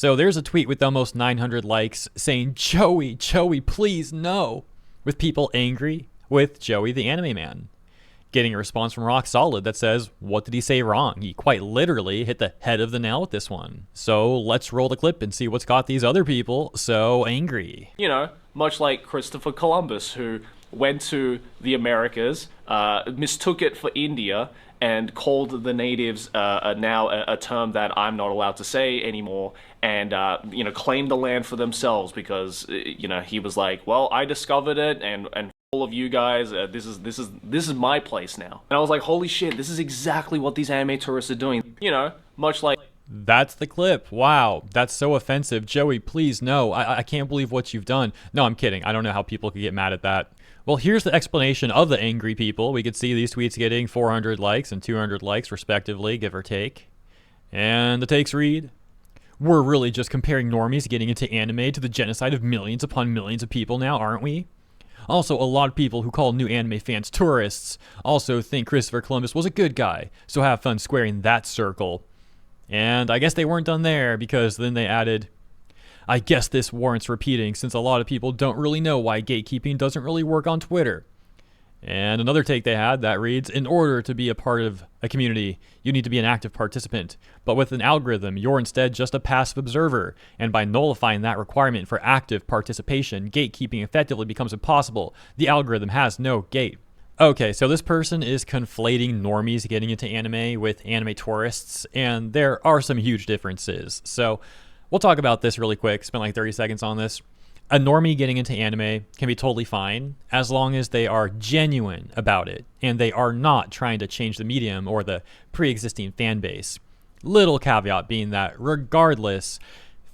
So there's a tweet with almost 900 likes saying, Joey, please no, with people angry with Joey the Anime Man. Getting a response from Rock Solid that says, what did he say wrong? He quite literally hit the head of the nail with this one. So let's roll the clip and see what's got these other people so angry. You know, much like Christopher Columbus, who went to the Americas, mistook it for India, and called the natives now a term that I'm not allowed to say anymore, and claimed the land for themselves because he was like, well, I discovered it, and all of you guys, this is my place now. And I was like, holy shit, this is exactly what these anime tourists are doing. You know, much like. That's the clip. Wow, that's so offensive. Joey, please no. I can't believe what you've done. No, I'm kidding. I don't know how people could get mad at that. Well, here's the explanation of the angry people. We could see these tweets getting 400 likes and 200 likes respectively, give or take. And the takes read, we're really just comparing normies getting into anime to the genocide of millions upon millions of people now, aren't we? Also, a lot of people who call new anime fans tourists also think Christopher Columbus was a good guy, so have fun squaring that circle. And I guess they weren't done there, because then they added, I guess this warrants repeating since a lot of people don't really know why gatekeeping doesn't really work on Twitter. And another take they had that reads, in order to be a part of a community, you need to be an active participant. But with an algorithm, you're instead just a passive observer. And by nullifying that requirement for active participation, gatekeeping effectively becomes impossible. The algorithm has no gate. Okay, so this person is conflating normies getting into anime with anime tourists, and there are some huge differences. So we'll talk about this really quick, spend like 30 seconds on this. A normie getting into anime can be totally fine as long as they are genuine about it and they are not trying to change the medium or the pre-existing fan base. Little caveat being that regardless,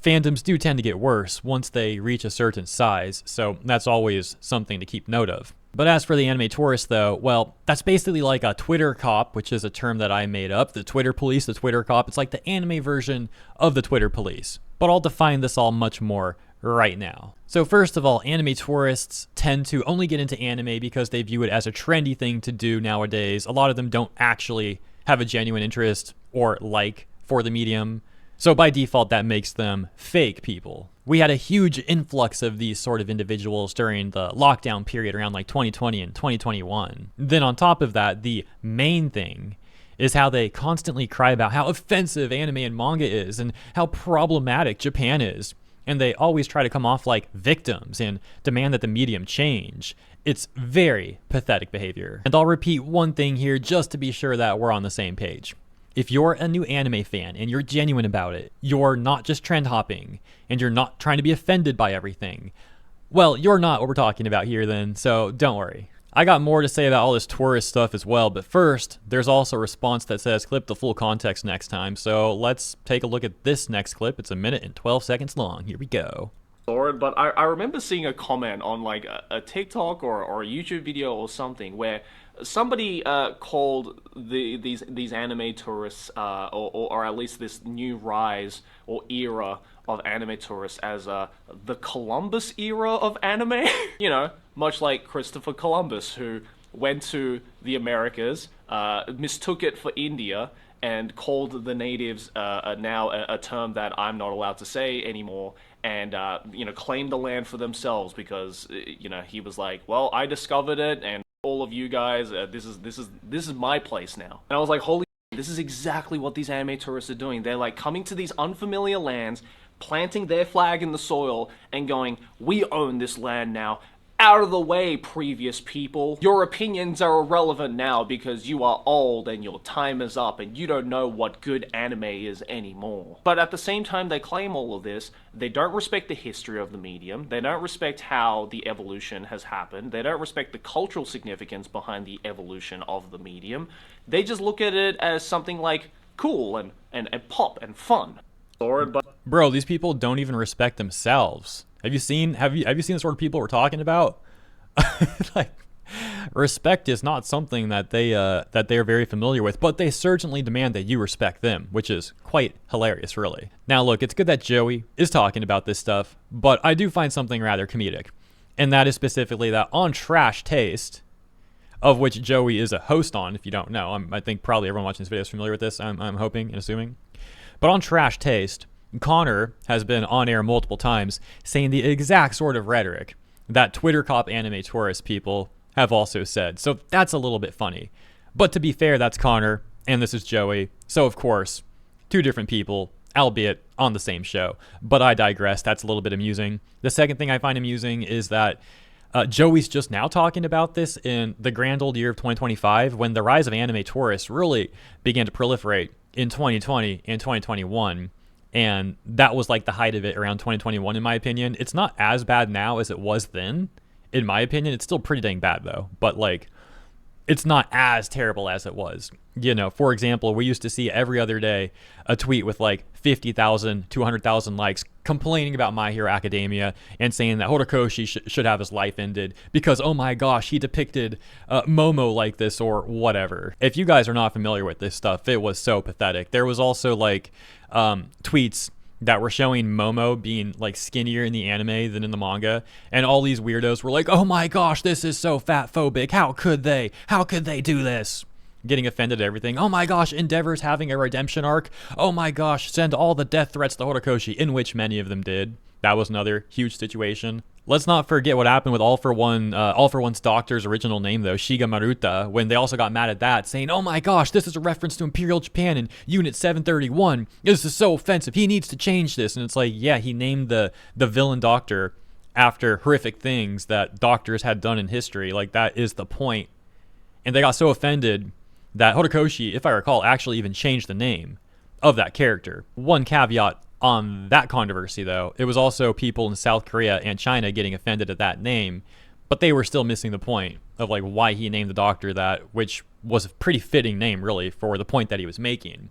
fandoms do tend to get worse once they reach a certain size, so that's always something to keep note of. But as for the anime tourist though, well, that's basically like a Twitter cop, which is a term that I made up. The Twitter police, the Twitter cop, it's like the anime version of the Twitter police. But I'll define this all much more right now. So first of all, anime tourists tend to only get into anime because they view it as a trendy thing to do nowadays. A lot of them don't actually have a genuine interest or like for the medium. So by default, that makes them fake people. We had a huge influx of these sort of individuals during the lockdown period around like 2020 and 2021. Then on top of that, the main thing is how they constantly cry about how offensive anime and manga is and how problematic Japan is. And they always try to come off like victims and demand that the medium change. It's very pathetic behavior. And I'll repeat one thing here just to be sure that we're on the same page. If you're a new anime fan and you're genuine about it, you're not just trend hopping, and you're not trying to be offended by everything, well, you're not what we're talking about here then, so don't worry. I got more to say about all this tourist stuff as well, but first, there's also a response that says clip the full context next time, so let's take a look at this next clip. It's 1 minute and 12 seconds long. Here we go. But I remember seeing a comment on like a TikTok or a YouTube video or something where somebody called these anime tourists, or at least this new rise or era of anime tourists as the Columbus era of anime. You know, much like Christopher Columbus, who went to the Americas, mistook it for India, and called the natives now a term that I'm not allowed to say anymore, and claimed the land for themselves because he was like, well, I discovered it, and all of you guys, this is my place now. And I was like, holy shit, this is exactly what these anime tourists are doing. They're like coming to these unfamiliar lands, planting their flag in the soil, and going, we own this land now. Out of the way, previous people. Your opinions are irrelevant now because you are old and your time is up and you don't know what good anime is anymore. But at the same time they claim all of this, they don't respect the history of the medium, they don't respect how the evolution has happened, they don't respect the cultural significance behind the evolution of the medium. They just look at it as something like cool and pop and fun. Bro, these people don't even respect themselves. Have you seen the sort of people we're talking about? Like, respect is not something that they are very familiar with, but they certainly demand that you respect them, which is quite hilarious, really. Now, look, it's good that Joey is talking about this stuff, but I do find something rather comedic, and that is specifically that on Trash Taste, of which Joey is a host on. If you don't know, I think probably everyone watching this video is familiar with this. I'm hoping and assuming, but on Trash Taste, Connor has been on air multiple times saying the exact sort of rhetoric that Twitter cop anime tourist people have also said. So that's a little bit funny. But to be fair, that's Connor, and this is Joey. So, of course, two different people, albeit on the same show. But I digress. That's a little bit amusing. The second thing I find amusing is that Joey's just now talking about this in the grand old year of 2025, when the rise of anime tourists really began to proliferate in 2020 and 2021. And that was like the height of it around 2021, in my opinion. It's not as bad now as it was then, in my opinion. It's still pretty dang bad, though. But, like, it's not as terrible as it was. You know, for example, we used to see every other day a tweet with like 50,000 to 100,000 likes complaining about My Hero Academia and saying that Horikoshi should have his life ended because, oh my gosh, he depicted Momo like this or whatever. If you guys are not familiar with this stuff, it was so pathetic. There was also like tweets that were showing Momo being like skinnier in the anime than in the manga, and all these weirdos were like, oh my gosh, this is so fat phobic, how could they do this, getting offended at everything. Oh my gosh, Endeavor's having a redemption arc, oh my gosh, send all the death threats to Horikoshi, in which many of them did. That was another huge situation. Let's not forget what happened with All For One's doctor's original name, though, Shiga Maruta, when they also got mad at that, saying, oh my gosh, this is a reference to Imperial Japan and Unit 731. This is so offensive. He needs to change this. And it's like, yeah, he named the villain doctor after horrific things that doctors had done in history. Like, that is the point. And they got so offended that Horikoshi, if I recall, actually even changed the name of that character. One caveat on that controversy, though, it was also people in South Korea and China getting offended at that name, but they were still missing the point of like why he named the doctor that, which was a pretty fitting name, really, for the point that he was making.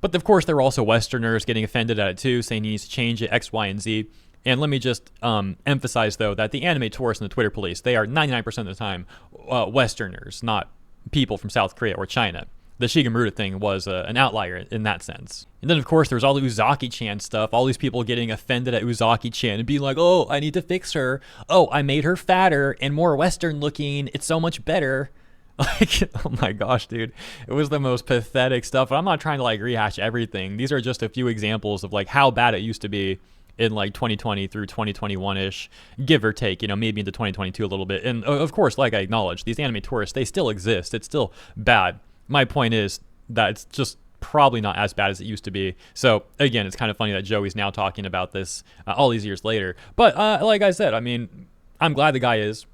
But of course, there were also Westerners getting offended at it too, saying he needs to change it, X, Y, and Z. And let me just emphasize, though, that the anime tourists and the Twitter police, they are 99% of the time Westerners, not people from South Korea or China. The Shigemuruta thing was an outlier in that sense. And then, of course, there was all the Uzaki-chan stuff, all these people getting offended at Uzaki-chan and being like, oh, I need to fix her. Oh, I made her fatter and more Western-looking. It's so much better. Like, oh my gosh, dude. It was the most pathetic stuff. But I'm not trying to, like, rehash everything. These are just a few examples of, like, how bad it used to be in, like, 2020 through 2021-ish, give or take, you know, maybe into 2022 a little bit. And, of course, like I acknowledge, these anime tourists, they still exist. It's still bad. My point is that it's just probably not as bad as it used to be. So, again, it's kind of funny that Joey's now talking about this all these years later. But like I said, I mean, I'm glad the guy is.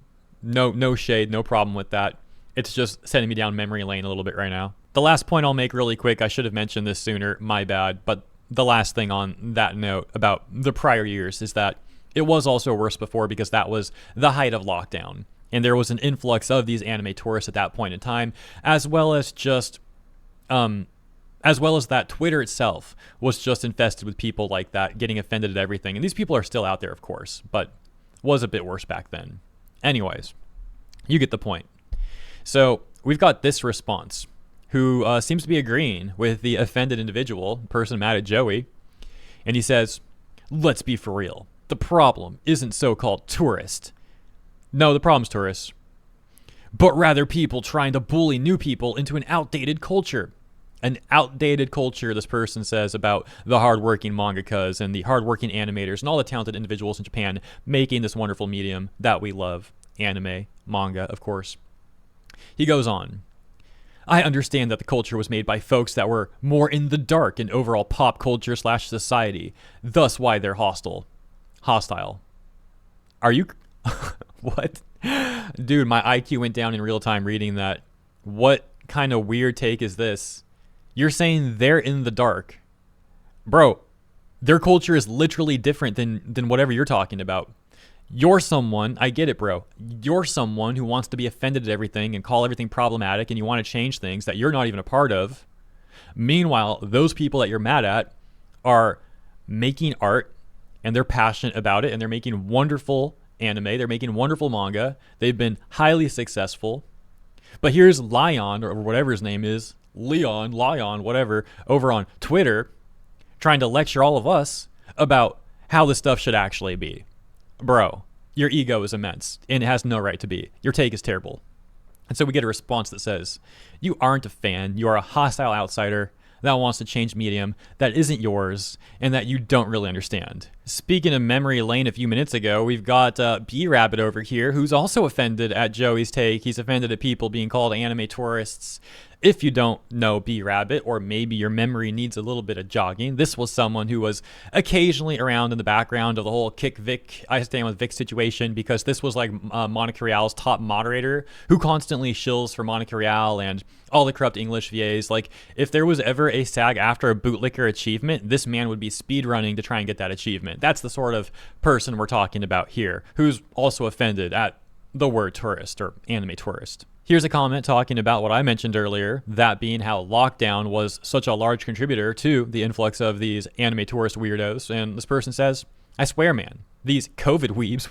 No shade, no problem with that. It's just sending me down memory lane a little bit right now. The last point I'll make really quick, I should have mentioned this sooner, my bad. But the last thing on that note about the prior years is that it was also worse before because that was the height of lockdown. And there was an influx of these anime tourists at that point in time, as well as just, as well as that Twitter itself was just infested with people like that, getting offended at everything. And these people are still out there, of course, but was a bit worse back then. Anyways, you get the point. So we've got this response, who seems to be agreeing with the offended individual, person mad at Joey. And he says, let's be for real. The problem isn't so-called tourist. No, the problem's tourists, but rather people trying to bully new people into an outdated culture. An outdated culture, this person says, about the hardworking mangakas and the hardworking animators and all the talented individuals in Japan making this wonderful medium that we love, anime, manga, of course. He goes on, I understand that the culture was made by folks that were more in the dark in overall pop culture / society, thus why they're hostile. Are you... What? Dude, my IQ went down in real time reading that. What kind of weird take is this? You're saying they're in the dark. Bro, their culture is literally different than whatever you're talking about. You're someone, I get it, bro. You're someone who wants to be offended at everything and call everything problematic, and you want to change things that you're not even a part of. Meanwhile, those people that you're mad at are making art, and they're passionate about it, and they're making wonderful anime. They're making wonderful manga. They've been highly successful. But here's Lion, or whatever his name is, Lion, whatever, over on Twitter, trying to lecture all of us about how this stuff should actually be. Bro, your ego is immense, and it has no right to be. Your take is terrible. And so we get a response that says, you aren't a fan. You are a hostile outsider that wants to change medium that isn't yours and that you don't really understand. Speaking of memory lane a few minutes ago, we've got B-Rabbit over here who's also offended at Joey's take. He's offended at people being called anime tourists. If you don't know B-Rabbit, or maybe your memory needs a little bit of jogging, this was someone who was occasionally around in the background of the whole Kick Vic, I stand with Vic situation, because this was like Monica Real's top moderator who constantly shills for Monica Real and all the corrupt English VAs. Like, if there was ever a SAG after a bootlicker achievement, this man would be speedrunning to try and get that achievement. That's the sort of person we're talking about here, who's also offended at the word tourist or anime tourist. Here's a comment talking about what I mentioned earlier, that being how lockdown was such a large contributor to the influx of these anime tourist weirdos. And this person says, I swear, man, these COVID weebs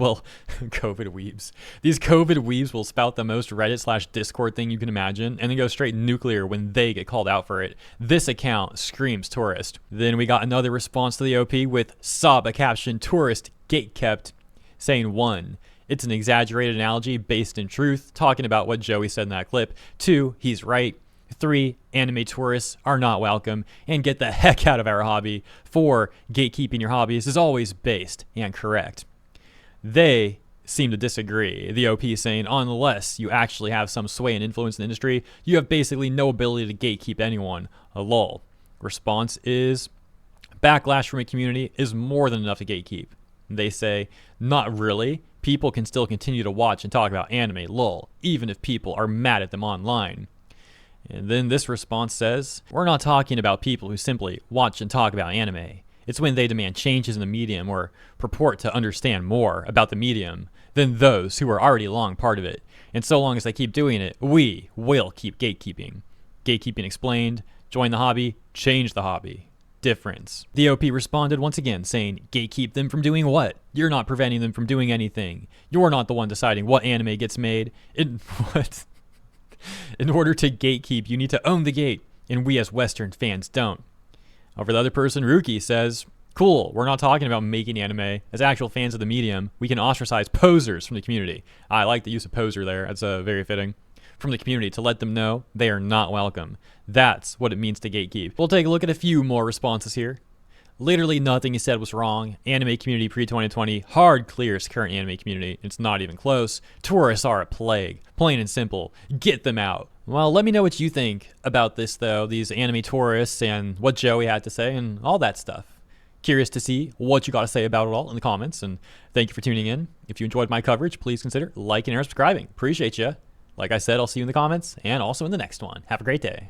will spout the most Reddit/Discord thing you can imagine and then go straight nuclear when they get called out for it. This account screams tourist. Then we got another response to the OP with sob a caption tourist gatekept, saying 1, it's an exaggerated analogy based in truth, talking about what Joey said in that clip. 2, he's right. 3, anime tourists are not welcome and get the heck out of our hobby. 4, gatekeeping your hobbies is always based and correct. They seem to disagree. The OP saying, unless you actually have some sway and influence in the industry, you have basically no ability to gatekeep anyone. A lol. Response is, backlash from a community is more than enough to gatekeep. They say, not really. People can still continue to watch and talk about anime, lol, even if people are mad at them online. And then this response says, we're not talking about people who simply watch and talk about anime. It's when they demand changes in the medium or purport to understand more about the medium than those who are already long part of it. And so long as they keep doing it, we will keep gatekeeping. Gatekeeping explained, join the hobby, change the hobby. Difference. The OP responded once again saying, gatekeep them from doing what? You're not preventing them from doing anything. You're not the one deciding what anime gets made. What? In order to gatekeep, you need to own the gate, and we as Western fans don't. Over the other person, Ruki says, cool, we're not talking about making anime. As actual fans of the medium, we can ostracize posers from the community. I like the use of poser there. That's very fitting. From the community to let them know they are not welcome. That's what it means to gatekeep. We'll take a look at a few more responses here. Literally nothing he said was wrong. Anime community pre-2020 hard clears current anime community. It's not even close. Tourists are a plague. Plain and simple. Get them out. Well, let me know what you think about this, though. These anime tourists and what Joey had to say and all that stuff. Curious to see what you got to say about it all in the comments. And thank you for tuning in. If you enjoyed my coverage, please consider liking and subscribing. Appreciate you. Like I said, I'll see you in the comments and also in the next one. Have a great day.